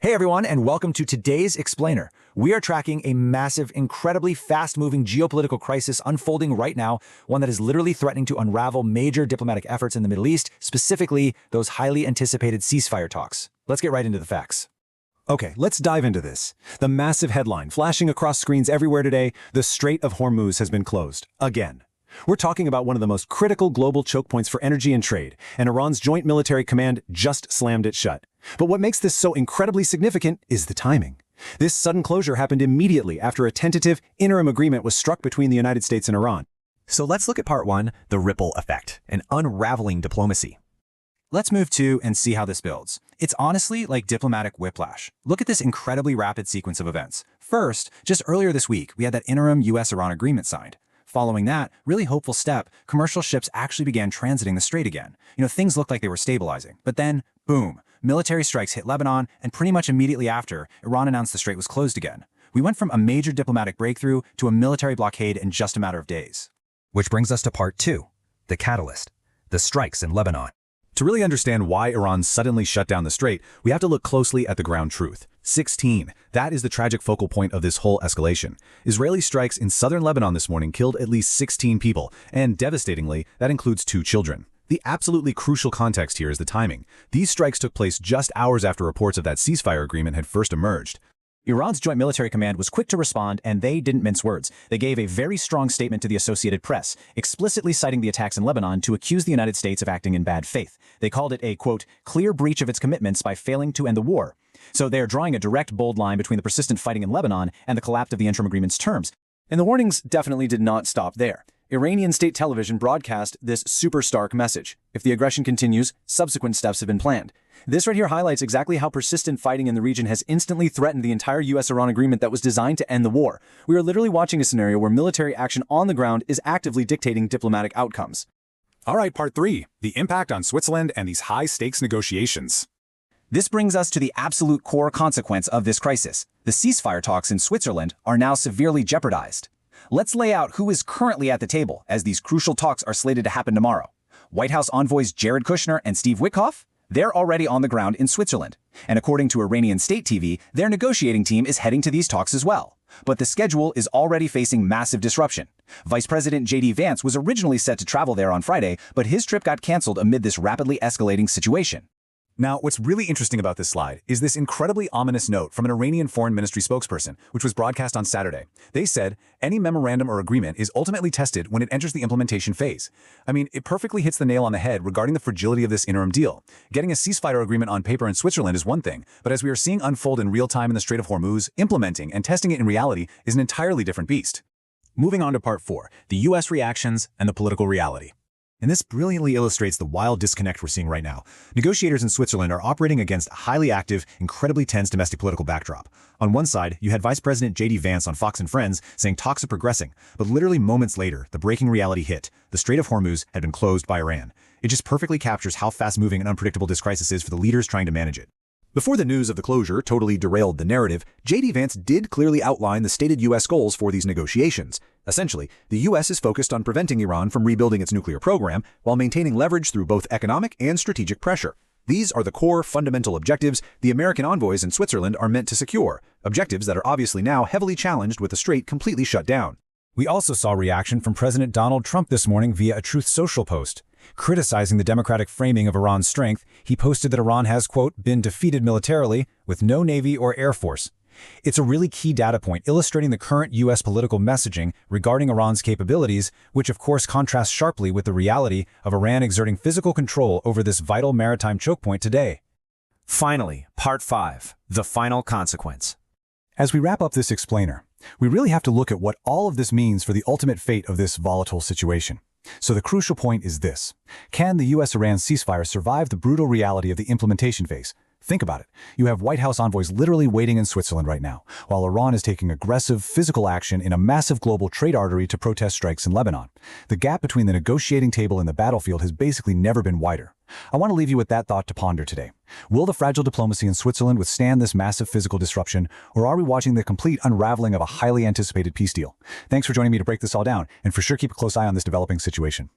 Hey everyone, and welcome to today's Explainer. We are tracking a massive, incredibly fast-moving geopolitical crisis unfolding right now, one that is literally threatening to unravel major diplomatic efforts in the Middle East, specifically those highly anticipated ceasefire talks. Let's get right into the facts. Okay, let's dive into this. The massive headline flashing across screens everywhere today: the Strait of Hormuz has been closed, again. We're talking about one of the most critical global choke points for energy and trade, and Iran's Joint Military Command just slammed it shut. But what makes this so incredibly significant is the timing. This sudden closure happened immediately after a tentative interim agreement was struck between the United States and Iran. So let's look at part one, the ripple effect, an unraveling diplomacy. Let's move to and see how this builds. It's honestly like diplomatic whiplash. Look at this incredibly rapid sequence of events. First, just earlier this week, we had that interim US-Iran agreement signed. Following that really hopeful step, commercial ships actually began transiting the strait again. Things looked like they were stabilizing. But then, boom, military strikes hit Lebanon, and pretty much immediately after, Iran announced the strait was closed again. We went from a major diplomatic breakthrough to a military blockade in just a matter of days. Which brings us to part two, the catalyst, the strikes in Lebanon. To really understand why Iran suddenly shut down the strait, we have to look closely at the ground truth. 16. That is the tragic focal point of this whole escalation. Israeli strikes in southern Lebanon this morning killed at least 16 people, and devastatingly, that includes 2 children. The absolutely crucial context here is the timing. These strikes took place just hours after reports of that ceasefire agreement had first emerged. Iran's Joint Military Command was quick to respond, and they didn't mince words. They gave a very strong statement to the Associated Press, explicitly citing the attacks in Lebanon to accuse the United States of acting in bad faith. They called it a, quote, clear breach of its commitments by failing to end the war. So they are drawing a direct, bold line between the persistent fighting in Lebanon and the collapse of the interim agreement's terms. And the warnings definitely did not stop there. Iranian state television broadcast this super stark message. If the aggression continues, subsequent steps have been planned. This right here highlights exactly how persistent fighting in the region has instantly threatened the entire US-Iran agreement that was designed to end the war. We are literally watching a scenario where military action on the ground is actively dictating diplomatic outcomes. All right, part 3, the impact on Switzerland and these high-stakes negotiations. This brings us to the absolute core consequence of this crisis. The ceasefire talks in Switzerland are now severely jeopardized. Let's lay out who is currently at the table, as these crucial talks are slated to happen tomorrow. White House envoys Jared Kushner and Steve Witkoff? They're already on the ground in Switzerland. And according to Iranian state TV, their negotiating team is heading to these talks as well. But the schedule is already facing massive disruption. Vice President J.D. Vance was originally set to travel there on Friday, but his trip got canceled amid this rapidly escalating situation. Now, what's really interesting about this slide is this incredibly ominous note from an Iranian Foreign Ministry spokesperson, which was broadcast on Saturday. They said, any memorandum or agreement is ultimately tested when it enters the implementation phase. I mean, it perfectly hits the nail on the head regarding the fragility of this interim deal. Getting a ceasefire agreement on paper in Switzerland is one thing, but as we are seeing unfold in real time in the Strait of Hormuz, implementing and testing it in reality is an entirely different beast. Moving on to part 4, the U.S. reactions and the political reality. And this brilliantly illustrates the wild disconnect we're seeing right now. Negotiators in Switzerland are operating against a highly active, incredibly tense domestic political backdrop. On one side, you had Vice President J.D. Vance on Fox and Friends saying talks are progressing, but literally moments later, the breaking reality hit. The Strait of Hormuz had been closed by Iran. It just perfectly captures how fast-moving and unpredictable this crisis is for the leaders trying to manage it. Before the news of the closure totally derailed the narrative, J.D. Vance did clearly outline the stated U.S. goals for these negotiations. Essentially, the U.S. is focused on preventing Iran from rebuilding its nuclear program while maintaining leverage through both economic and strategic pressure. These are the core fundamental objectives the American envoys in Switzerland are meant to secure, objectives that are obviously now heavily challenged with the strait completely shut down. We also saw reaction from President Donald Trump this morning via a Truth Social post. Criticizing the democratic framing of Iran's strength, he posted that Iran has, quote, been defeated militarily with no navy or air force. It's a really key data point illustrating the current U.S. political messaging regarding Iran's capabilities, which of course contrasts sharply with the reality of Iran exerting physical control over this vital maritime choke point today. Finally, part 5, the final consequence. As we wrap up this explainer, we really have to look at what all of this means for the ultimate fate of this volatile situation. So the crucial point is this: can the U.S.-Iran ceasefire survive the brutal reality of the implementation phase? Think about it. You have White House envoys literally waiting in Switzerland right now, while Iran is taking aggressive physical action in a massive global trade artery to protest strikes in Lebanon. The gap between the negotiating table and the battlefield has basically never been wider. I want to leave you with that thought to ponder today. Will the fragile diplomacy in Switzerland withstand this massive physical disruption, or are we watching the complete unraveling of a highly anticipated peace deal? Thanks for joining me to break this all down, and for sure keep a close eye on this developing situation.